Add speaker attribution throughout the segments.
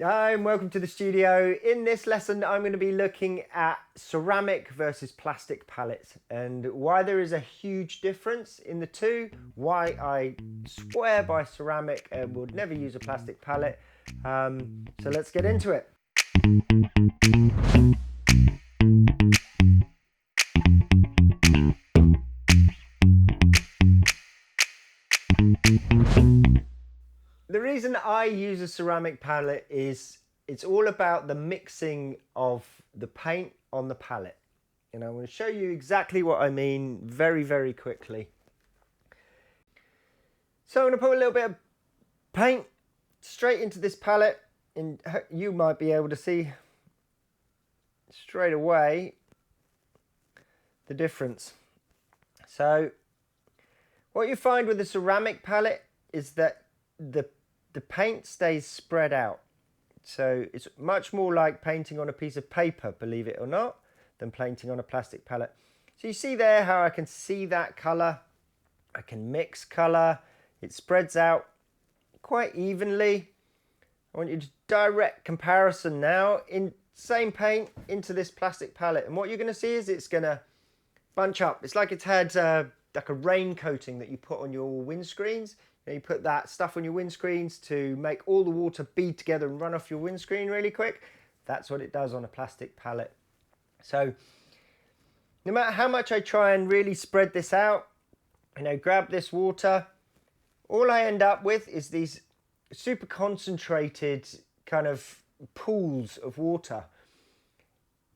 Speaker 1: Hi and welcome to the studio. In this lesson I'm going to be looking at ceramic versus plastic palettes and why there is a huge difference in the two, why I swear by ceramic and would never use a plastic palette. So let's get into it. The reason I use a ceramic palette is it's all about the mixing of the paint on the palette. And I'm going to show you exactly what I mean very quickly. So I'm going to put a little bit of paint straight into this palette, and you might be able to see straight away the difference. So what you find with the ceramic palette is that the paint stays spread out. So it's much more like painting on a piece of paper, believe it or not, than painting on a plastic palette. So you see there how I can see that colour, I can mix colour, it spreads out quite evenly. I want you to direct comparison now in same paint into this plastic palette, and what you're going to see is it's going to bunch up. It's like it's had like a rain coating that you put on your windscreens. You put that stuff on your windscreens to make all the water bead together and run off your windscreen really quick. That's what it does on a plastic palette. So no matter how much I try and really spread this out, grab this water, all I end up with is these super concentrated kind of pools of water.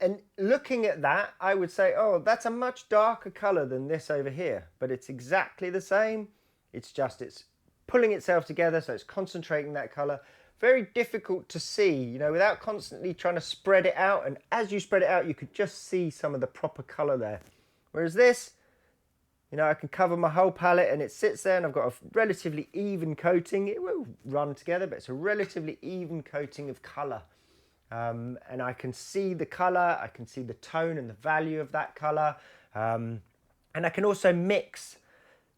Speaker 1: And looking at that, I would say, oh, that's a much darker colour than this over here. But it's exactly the same. It's just it's pulling itself together, so it's concentrating that colour. Very difficult to see, without constantly trying to spread it out. And as you spread it out, you could just see some of the proper colour there. Whereas this, I can cover my whole palette and it sits there and I've got a relatively even coating. It will run together, but it's a relatively even coating of colour. And I can see the colour, I can see the tone and the value of that colour. And I can also mix.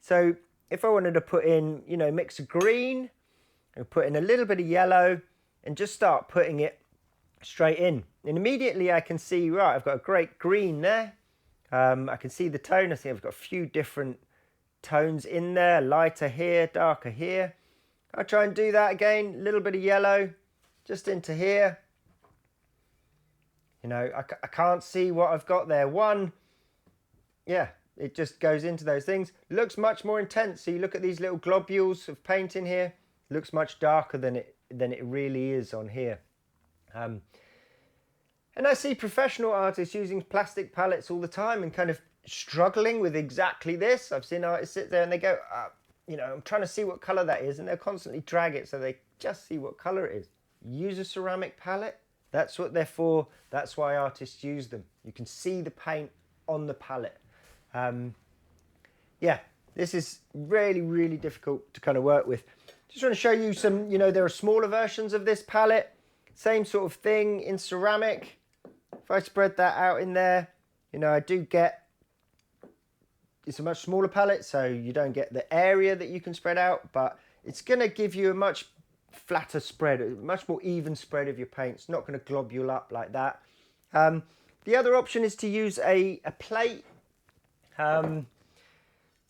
Speaker 1: So if I wanted to put in, mix a green, and put in a little bit of yellow and just start putting it straight in. And immediately I can see, right, I've got a great green there. I can see the tone. I think I've got a few different tones in there, lighter here, darker here. I'll try and do that again, a little bit of yellow just into here. I can't see what I've got there. It just goes into those things. Looks much more intense. So you look at these little globules of paint in here, looks much darker than it really is on here. And I see professional artists using plastic palettes all the time and kind of struggling with exactly this. I've seen artists sit there and they go, I'm trying to see what colour that is, and they'll constantly drag it so they just see what colour it is. Use a ceramic palette. That's what they're for. That's why artists use them. You can see the paint on the palette. This is really difficult to kind of work with. Just want to show you some, there are smaller versions of this palette. Same sort of thing in ceramic. If I spread that out in there, I do get, it's a much smaller palette, so you don't get the area that you can spread out, but it's going to give you a much flatter spread, a much more even spread of your paint. It's not going to globule up like that. The other option is to use a plate.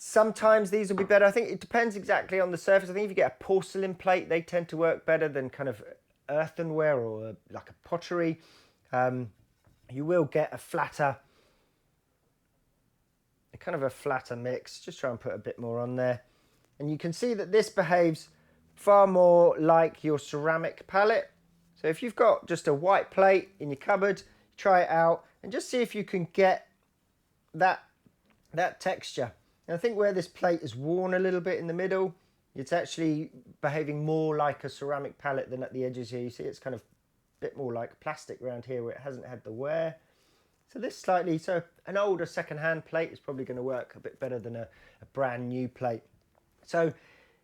Speaker 1: Sometimes these will be better. I think it depends exactly on the surface. I think if you get a porcelain plate, they tend to work better than kind of earthenware or like a pottery. You will get a flatter mix. Just try and put a bit more on there. And you can see that this behaves far more like your ceramic palette. So if you've got just a white plate in your cupboard, try it out and just see if you can get that texture. And I think where this plate is worn a little bit in the middle, it's actually behaving more like a ceramic palette than at the edges here. You see it's kind of a bit more like plastic around here where it hasn't had the wear. So an older second-hand plate is probably going to work a bit better than a brand new plate. So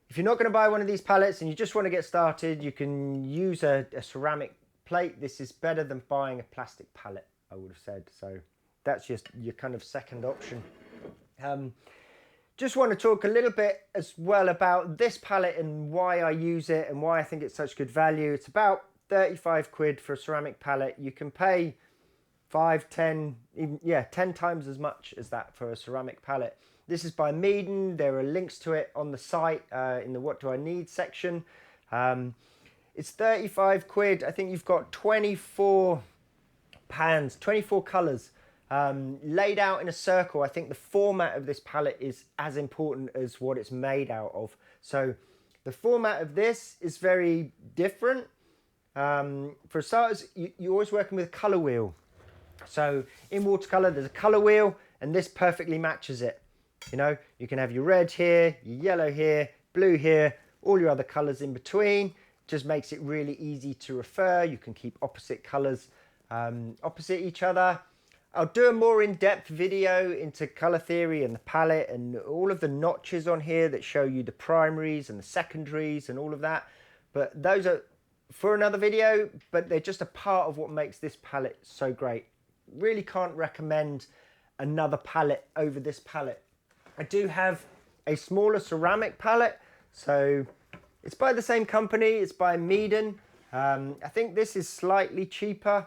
Speaker 1: if you're not going to buy one of these palettes and you just want to get started, you can use a ceramic plate. This is better than buying a plastic palette, I would have said. So that's just your kind of second option. Just want to talk a little bit as well about this palette and why I use it and why I think it's such good value. It's about 35 quid for a ceramic palette. You can pay 5, 10, even, yeah, 10 times as much as that for a ceramic palette. This is by Meeden. There are links to it on the site in the What Do I Need section. It's 35 quid. I think you've got 24 pans, 24 colours laid out in a circle. I think the format of this palette is as important as what it's made out of. So the format of this is very different. For starters, you're always working with a colour wheel. So in watercolour, there's a colour wheel, and this perfectly matches it. You know, you can have your red here, your yellow here, blue here, all your other colours in between. Just makes it really easy to refer. You can keep opposite colours opposite each other. I'll do a more in-depth video into colour theory and the palette and all of the notches on here that show you the primaries and the secondaries and all of that. But those are for another video, but they're just a part of what makes this palette so great. Really can't recommend another palette over this palette. I do have a smaller ceramic palette, so it's by the same company. It's by Meeden. I think this is slightly cheaper.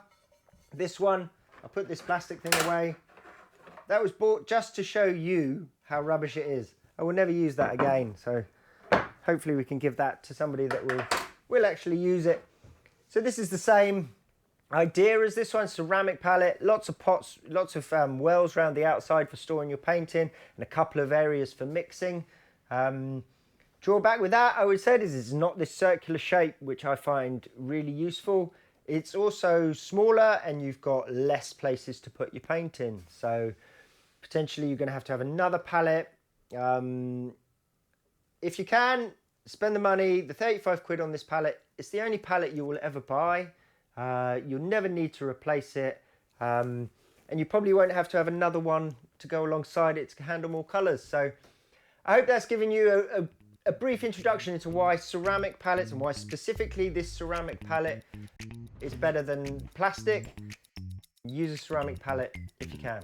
Speaker 1: This one, I'll put this plastic thing away. That was bought just to show you how rubbish it is. I will never use that again, so hopefully we can give that to somebody that will actually use it. So this is the same idea as this one, ceramic palette, lots of pots, lots of wells around the outside for storing your paint in, and a couple of areas for mixing. Drawback with that, I would say, is it's not this circular shape, which I find really useful. It's also smaller, and you've got less places to put your paint in. So potentially you're going to have another palette. If you can, spend the money, the 35 quid on this palette. It's the only palette you will ever buy. You'll never need to replace it. And you probably won't have to have another one to go alongside it to handle more colours. So I hope that's given you a brief introduction into why ceramic palettes and why specifically this ceramic palette is better than plastic. Use a ceramic palette if you can.